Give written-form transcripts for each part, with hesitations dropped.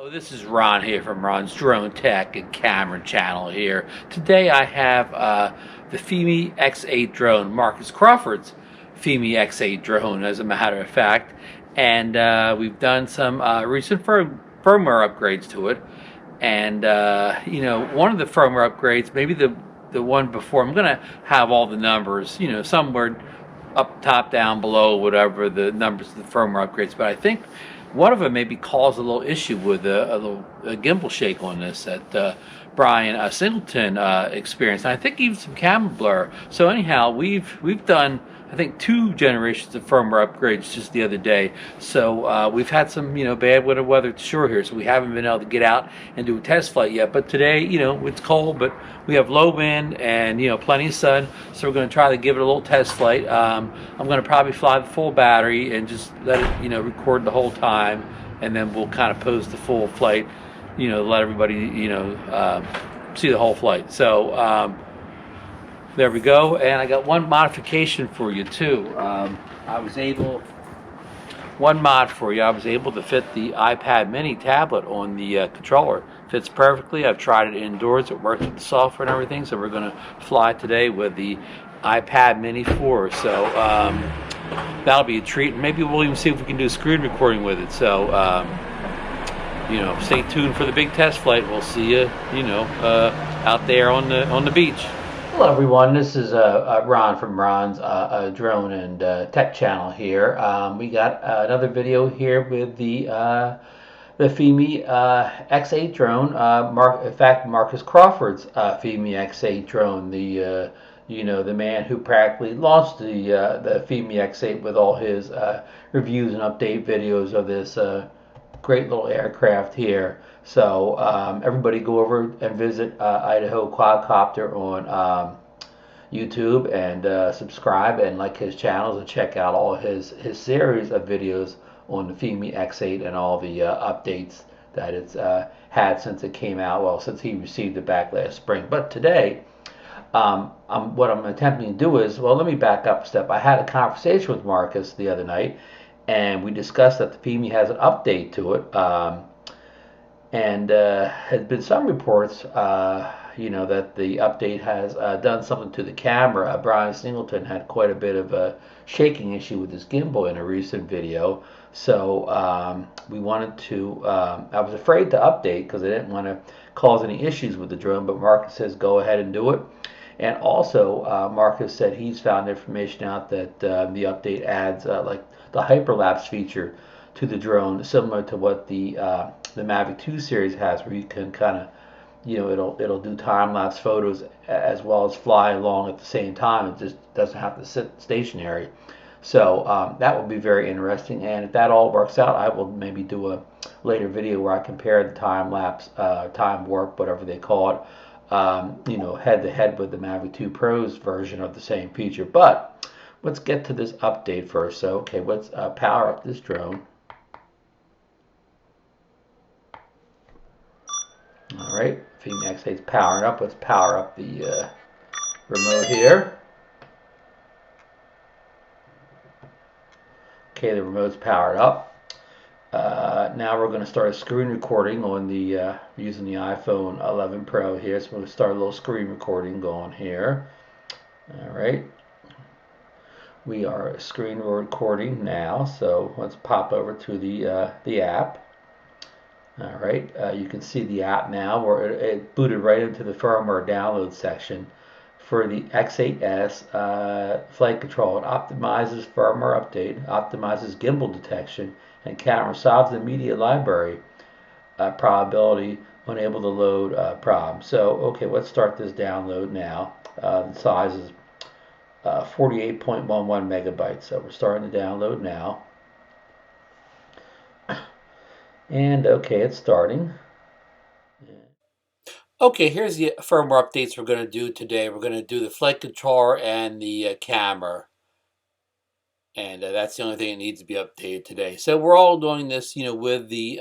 Hello, this is Ron here from Ron's Drone Tech and Camera channel here. Today I have the Fimi X8 drone, Marcus Crawford's Fimi X8 drone as a matter of fact, and we've done some recent firmware upgrades to it. And one of the firmware upgrades, maybe the one before, I'm gonna have all the numbers, somewhere up, top, down, below, whatever the numbers of the firmware upgrades. But I think one of them maybe caused a little issue with a gimbal shake on this that Brian Singleton experienced. And I think even some camera blur. So anyhow, we've done I think 2 generations of firmware upgrades just the other day. So we've had some bad weather to shore here, so we haven't been able to get out and do a test flight yet. But today, it's cold, but we have low wind and plenty of sun, so we're going to try to give it a little test flight. I'm going to probably fly the full battery and just let it record the whole time, and then we'll kind of post the full flight, let everybody see the whole flight. So there we go. And I got one modification for you too. One mod for you. I was able to fit the iPad mini tablet on the controller. Fits perfectly. I've tried it indoors. It works with the software and everything. So we're going to fly today with the iPad mini 4. So that'll be a treat. Maybe we'll even see if we can do screen recording with it. So stay tuned for the big test flight. We'll see you out there on the beach. Hello everyone, this is Ron from Ron's Drone and Tech channel here. We got another video here with the Fimi X8 drone. In fact, Marcus Crawford's Fimi X8 drone. The the man who practically launched the Fimi X8 with all his reviews and update videos of this great little aircraft here. So everybody go over and visit Idaho Quadcopter on YouTube and subscribe and like his channels and check out all his series of videos on the Fimi X8 and all the updates that it's had since it came out, well, since he received it back last spring. But today, what I'm attempting to do is, well, let me back up a step. I had a conversation with Marcus the other night, and we discussed that the Fimi has an update to it. And had been some reports, that the update has done something to the camera. Brian Singleton had quite a bit of a shaking issue with his gimbal in a recent video. So we wanted to, I was afraid to update because I didn't want to cause any issues with the drone, but Marcus says go ahead and do it. And also, Marcus said he's found information out that the update adds like the hyperlapse feature to the drone, similar to what the Mavic 2 series has, where you can kind of, it'll do time-lapse photos as well as fly along at the same time. It just doesn't have to sit stationary. So that will be very interesting. And if that all works out, I will maybe do a later video where I compare the time-lapse, time warp, whatever they call it, head-to-head with the Mavic 2 Pro's version of the same feature. But let's get to this update first. So, okay, let's power up this drone. All right, Fimi X8 is powering up. Let's power up the remote here. Okay, the remote's powered up. Now we're going to start a screen recording on the using the iPhone 11 Pro here. So we'll start a little screen recording going here. All right, we are screen recording now. So let's pop over to the app. All right, you can see the app now where it booted right into the firmware download section for the X8S flight control. It optimizes firmware update, optimizes gimbal detection, and camera solves the media library probability unable to load problem. So, okay, let's start this download now. The size is 48.11 megabytes. So we're starting to download now. And okay, it's starting. Okay, here's the firmware updates we're going to do today. We're going to do the flight controller and the camera. And that's the only thing that needs to be updated today. So we're all doing this, with the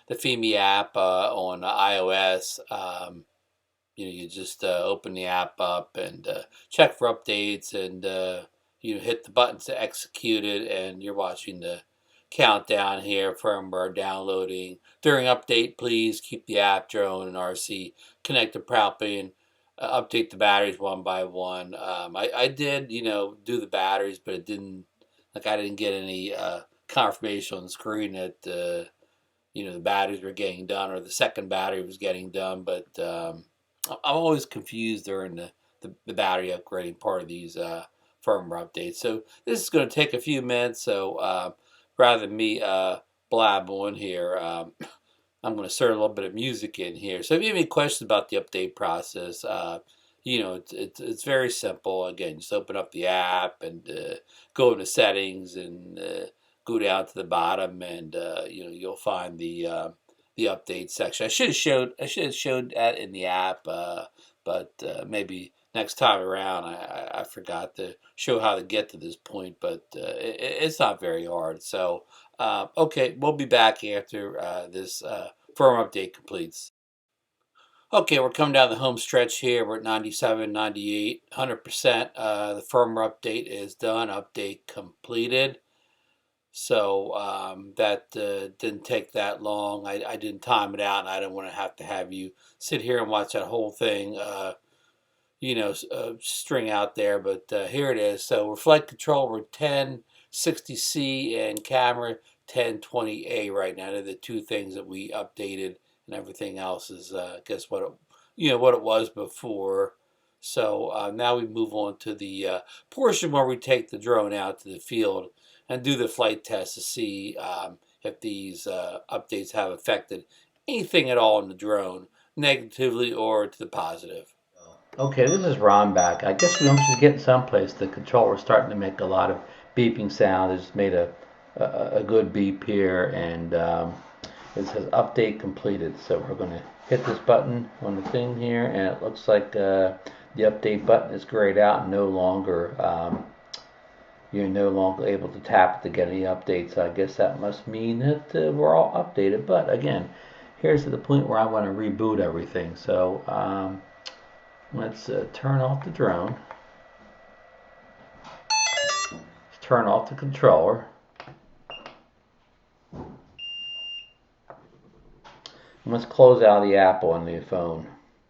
Fimi app on iOS. You just open the app up and check for updates, and you hit the buttons to execute it, and you're watching the countdown here, firmware downloading. During update, please keep the app, drone, and RC connected properly and update the batteries one by one. I did, do the batteries, but it didn't, I didn't get any confirmation on the screen that, the batteries were getting done or the second battery was getting done. But I'm always confused during the battery upgrading part of these firmware updates. So this is going to take a few minutes. So rather than me blab on here, I'm going to insert a little bit of music in here. So if you have any questions about the update process, it's very simple. Again, just open up the app and go into settings and go down to the bottom, and you'll find the update section. I should have showed that in the app, but maybe next time around I forgot to show how to get to this point. But it's not very hard. So okay, we'll be back after this firm update completes. Okay, we're coming down the home stretch here. We're at 97, 98, 100%. The firmware update is done. Update completed. So that didn't take that long. I didn't time it out, and I didn't want to have you sit here and watch that whole thing, string out there. But here it is. So we're flight control, we're 1060C, and camera 1020A right now. They're the two things that we updated, and everything else is guess what what it was before. So now we move on to the portion where we take the drone out to the field and do the flight test to see if these updates have affected anything at all in the drone, negatively or to the positive. Okay, this is Ron back. I guess we almost getting someplace. The controller's starting to make a lot of beeping sound. It's made a good beep here, and it says update completed. So we're going to hit this button on the thing here, and it looks like the update button is grayed out and no longer you're no longer able to tap to get any updates. So I guess that must mean that we're all updated. But again, here's to the point where I want to reboot everything. So let's turn off the drone. Let's turn off the controller. And let's close out the app on the phone.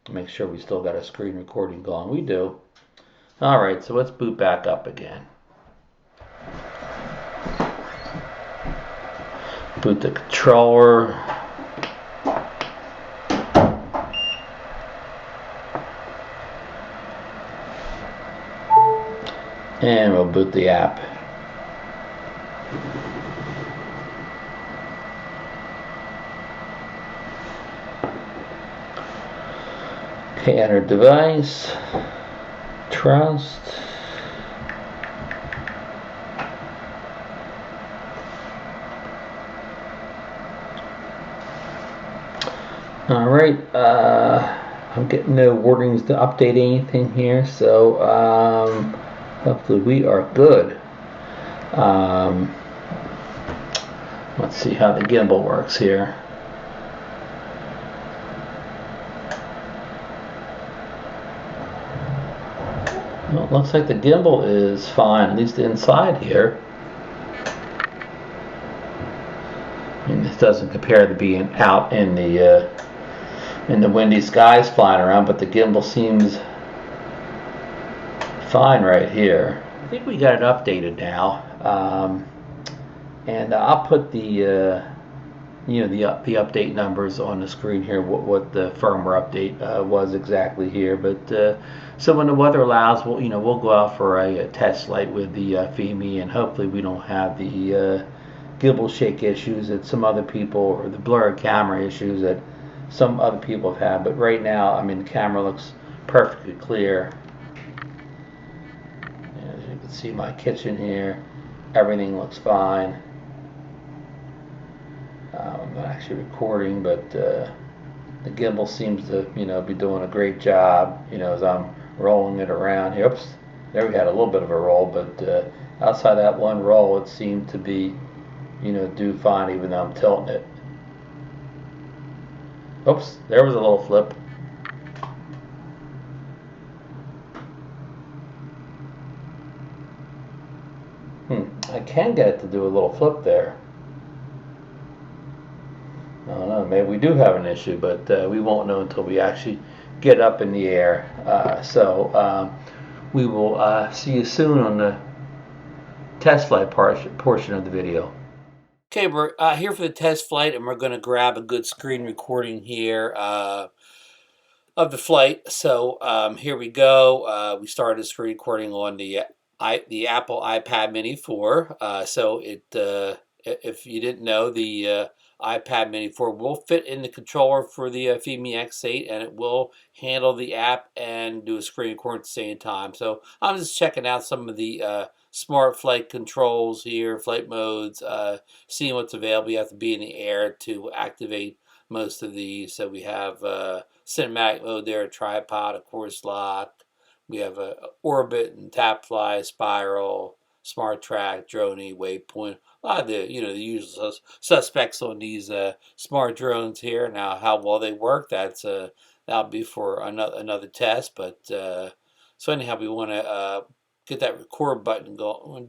Make sure we still got a screen recording going. We do. Alright, so let's boot back up again. Boot the controller. And we'll boot the app. Okay, enter device. Trust. Alright, I'm getting no warnings to update anything here, so hopefully we are good. Let's see how the gimbal works here. Well, it looks like the gimbal is fine, at least inside here. I mean, this doesn't compare to being out in the windy skies flying around, but the gimbal seems fine right here. I think we got it updated now, and I'll put the the update numbers on the screen here. What the firmware update was exactly here. But so when the weather allows, we'll go out for a test flight with the Fimi, and hopefully we don't have the gimbal shake issues that some other people, or the blurred camera issues that some other people have had. But right now, I mean, the camera looks perfectly clear. As you can see my kitchen here, everything looks fine. I'm not actually recording, but the gimbal seems to be doing a great job as I'm rolling it around here. Oops, there we had a little bit of a roll, but outside that one roll, it seemed to be do fine, even though I'm tilting it. Oops, there was a little flip. I can get it to do a little flip there. maybe we do have an issue, but we won't know until we actually get up in the air. We will see you soon on the test flight portion of the video. Okay, we're here for the test flight, and we're going to grab a good screen recording here of the flight. So here we go. We started this recording on the Apple iPad Mini 4. If you didn't know, the iPad Mini 4 will fit in the controller for the Fimi X8, and it will handle the app and do a screen record at the same time. So I'm just checking out some of the smart flight controls here, flight modes, seeing what's available. You have to be in the air to activate most of these. So we have cinematic mode there, a tripod, a course lock. We have a orbit and tap fly, spiral, smart track, droney, waypoint. A lot of the the usual suspects on these smart drones here. Now, how well they work, that'll be for another test. But so anyhow, we want to get that record button going.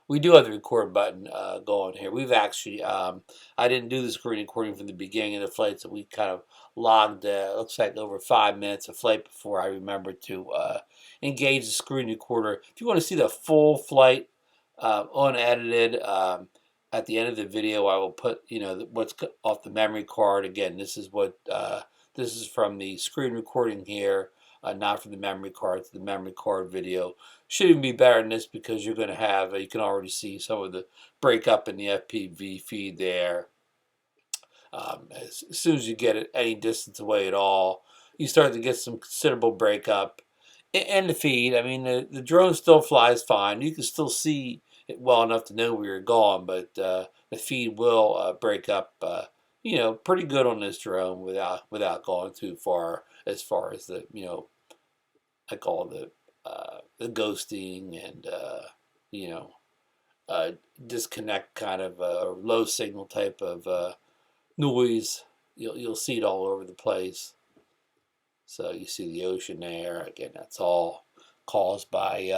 We do have the record button going here. We've actually I didn't do the screen recording from the beginning of the flight, so we kind of logged looks like over 5 minutes of flight before I remembered to engage the screen recorder. If you want to see the full flight unedited, at the end of the video I will put what's off the memory card. Again, this is from the screen recording here, not from the memory card. It's the memory card video. Should even be better than this because you're going to have you can already see some of the breakup in the FPV feed there. As soon as you get it any distance away at all, you start to get some considerable breakup in the feed. I mean, the drone still flies fine. You can still see it well enough to know where you're going, but the feed will break up, pretty good on this drone without going too far as the I call the ghosting and disconnect kind of low signal type of noise. You'll see it all over the place. So you see the ocean there. Again, that's all caused by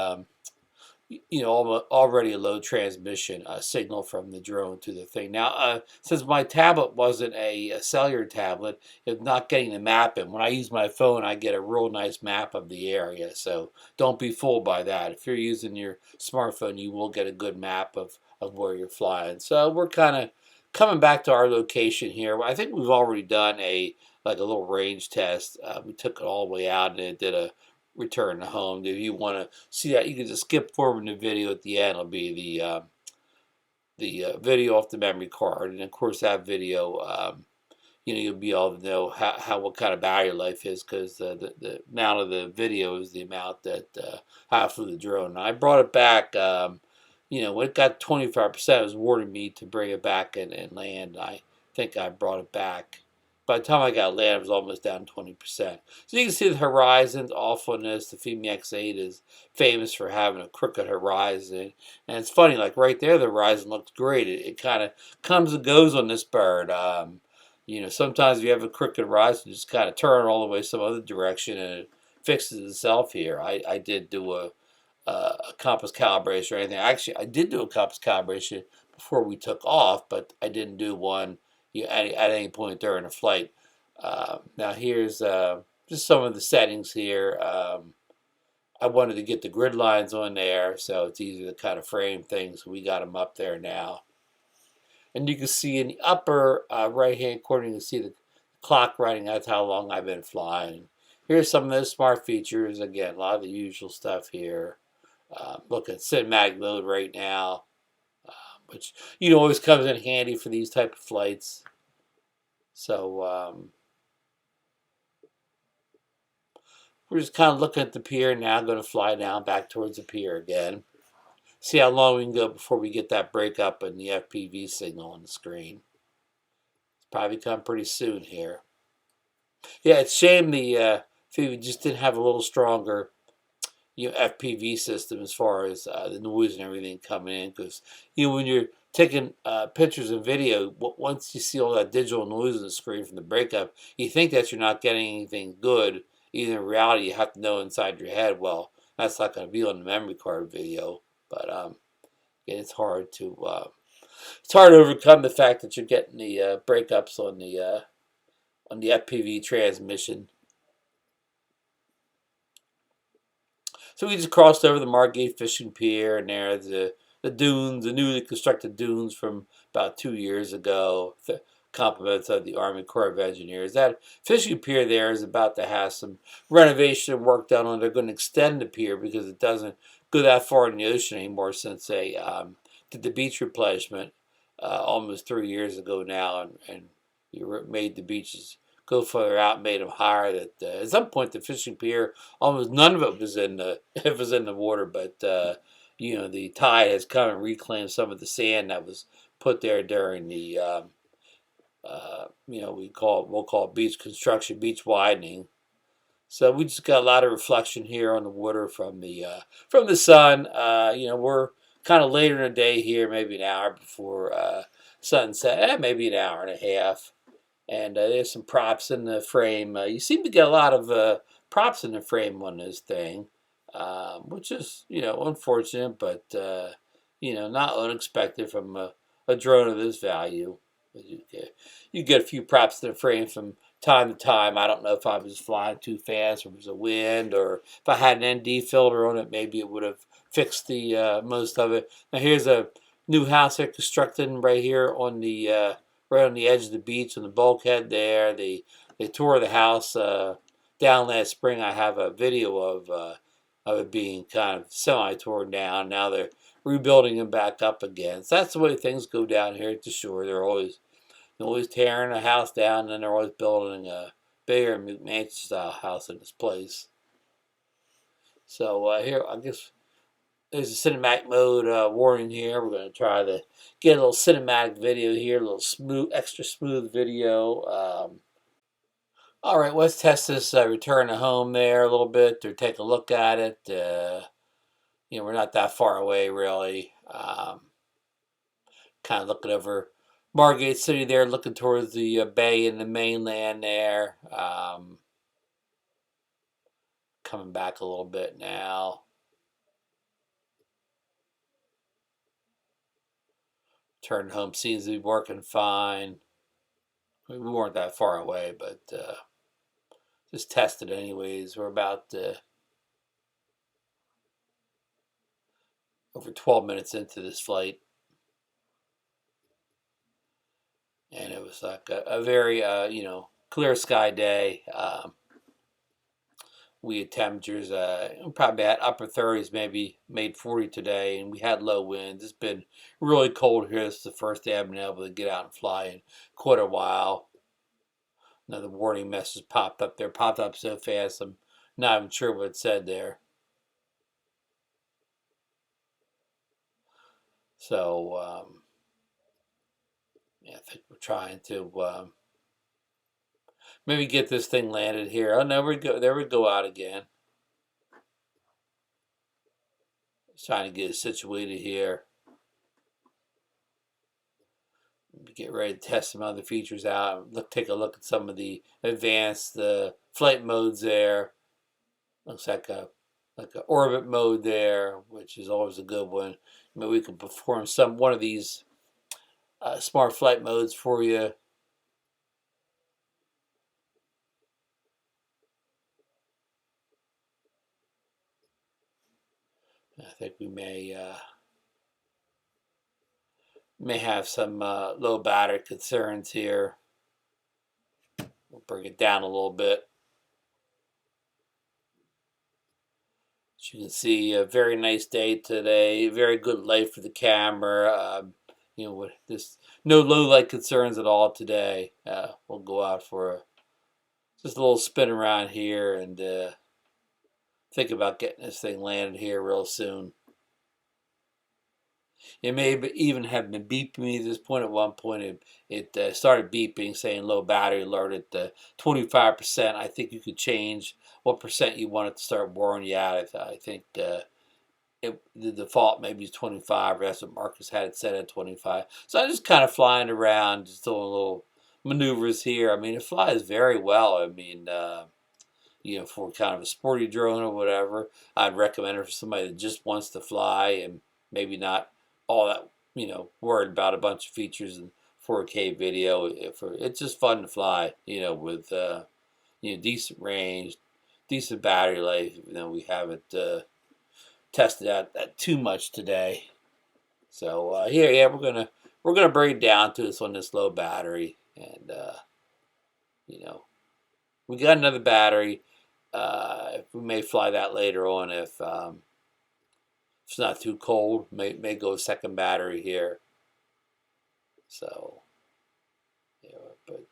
already a low transmission signal from the drone to the thing. Now, since my tablet wasn't a cellular tablet, it's not getting the map in. When I use my phone, I get a real nice map of the area. So don't be fooled by that. If you're using your smartphone, you will get a good map of where you're flying. So we're kind of coming back to our location here. I think we've already done a little range test. We took it all the way out and it did a return to home. If you want to see that, you can just skip forward in the video. At the end, it'll be the video off the memory card, and of course that video, you'll be able to know what kind of battery life is, because the amount of the video is the amount that I flew the drone. And I brought it back. When it got 25%, it was warning me to bring it back and land. I think I brought it back. By the time I got land, it was almost down 20%. So you can see the horizons off on this. The Fimi X8 is famous for having a crooked horizon. And it's funny, like right there, the horizon looks great. It kind of comes and goes on this bird. Sometimes if you have a crooked horizon, you just kind of turn it all the way some other direction and it fixes itself here. I did do a compass calibration or anything. Actually, I did do a compass calibration before we took off, but I didn't do one at any point during the flight. Now here's just some of the settings here. I wanted to get the grid lines on there so it's easy to kind of frame things. We got them up there now. And you can see in the upper right hand corner, you can see the clock running. That's how long I've been flying. Here's some of those smart features. Again, a lot of the usual stuff here. Look at cinematic mode right now, which always comes in handy for these type of flights. So we're just kind of looking at the pier now. I'm going to fly down back towards the pier again. See how long we can go before we get that breakup in the FPV signal on the screen. It's probably come pretty soon here. Yeah, it's a shame the Fimi just didn't have a little stronger FPV system as far as the noise and everything coming in, because when you're taking pictures and video, once you see all that digital noise on the screen from the breakup, you think that you're not getting anything good. Even in reality, you have to know inside your head, well, that's not going to be on the memory card video. But it's hard to It's hard to overcome the fact that you're getting the breakups on the FPV transmission. So we just crossed over the Margate Fishing Pier, and there's the dunes, the newly constructed dunes from about 2 years ago. Compliments of the Army Corps of Engineers. That fishing pier there is about to have some renovation work done on. They're going to extend the pier because it doesn't go that far in the ocean anymore since they did the beach replacement almost 3 years ago now, and you made the beaches go further out, made them higher. That at some point the fishing pier, almost none of it was in the it was in the water, but the tide has come and reclaimed some of the sand that was put there during the we'll call it beach construction, beach widening. So we just got a lot of reflection here on the water from the sun. We're kind of later in the day here, maybe an hour before sunset, maybe an hour and a half. And there's some props in the frame. You seem to get a lot of props in the frame on this thing, which is unfortunate, but not unexpected from a drone of this value. You get a few props in the frame from time to time. I don't know if I was flying too fast or it was a wind, or if I had an ND filter on it, maybe it would have fixed the most of it. Now here's a new house they're constructing right here on the right on the edge of the beach on the bulkhead there. They tore the house down last spring. I have a video of it being kind of semi-torn down. Now they're rebuilding them back up again. So that's the way things go down here at the shore. They're always tearing a house down, and then they're always building a bigger mansion-style house in its place. So here, I guess there's a cinematic mode warning here. We're going to try to get a little cinematic video here, a little smooth, extra smooth video. All right, let's test this return to home there a little bit, or take a look at it. We're not that far away, really. Kind of looking over Margate City there, looking towards the bay and the mainland there. Coming back a little bit now. Turn home seems to be working fine. We weren't that far away, but just tested anyways. We're about over 12 minutes into this flight. And it was like a very, clear sky day. We had temperatures probably at upper 30s, maybe made 40 today, and we had low winds. It's been really cold here. This is the first day I've been able to get out and fly in quite a while. Another warning message popped up there. Popped up so fast, I'm not even sure what it said there. So, I think we're trying to maybe get this thing landed here. Oh, no, there we go out again. Just trying to get it situated here. Get ready to test some other features out. Take a look at some of the advanced flight modes there. Looks like a orbit mode there, which is always a good one. Maybe we can perform one of these smart flight modes for you. I think we may have some low battery concerns here. We'll bring it down a little bit. As you can see, a very nice day today. Very good light for the camera. With this, no low light concerns at all today. We'll go out for just a little spin around here and think about getting this thing landed here real soon. It may even have been beeping me at this point. At one point, it started beeping, saying low battery alert at 25%. I think you could change what percent you want it to start warning you out. I think the default maybe is 25. That's what Marcus had it set at 25. So I'm just kind of flying around, just doing little maneuvers here. I mean, it flies very well. I mean, for kind of a sporty drone or whatever, I'd recommend it for somebody that just wants to fly and maybe not all that worried about a bunch of features in 4K video. It's just fun to fly, with decent range, decent battery life. We haven't tested out that too much today. So here, yeah, we're gonna bring it down to this low battery, and we got another battery. We may fly that later on if it's not too cold. May go a second battery here. So, but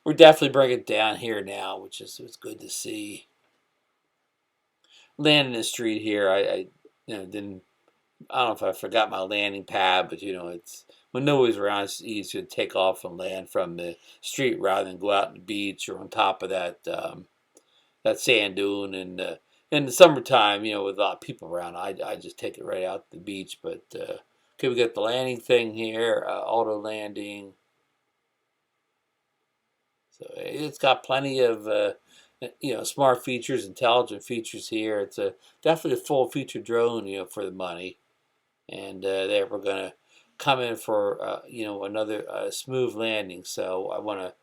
we're definitely bringing it down here now, which is good to see. Landing the street here, I didn't. I don't know if I forgot my landing pad, but it's when nobody's around, it's easy to take off and land from the street rather than go out on the beach or on top of that sand dune. And in the summertime, with a lot of people around, I just take it right out to the beach. But okay, we got the landing thing here, auto landing. So it's got plenty of smart features, intelligent features here. It's definitely a full feature drone, for the money. And there we're gonna come in for another smooth landing. So I want to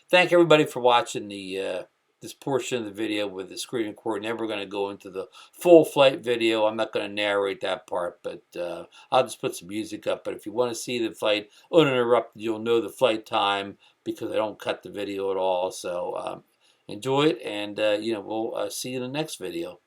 thank everybody for watching the this portion of the video with the screen record. Never going to go into the full flight video. I'm not going to narrate that part, but I'll just put some music up. But if you want to see the flight uninterrupted, you'll know the flight time because I don't cut the video at all. So enjoy it, and we'll see you in the next video.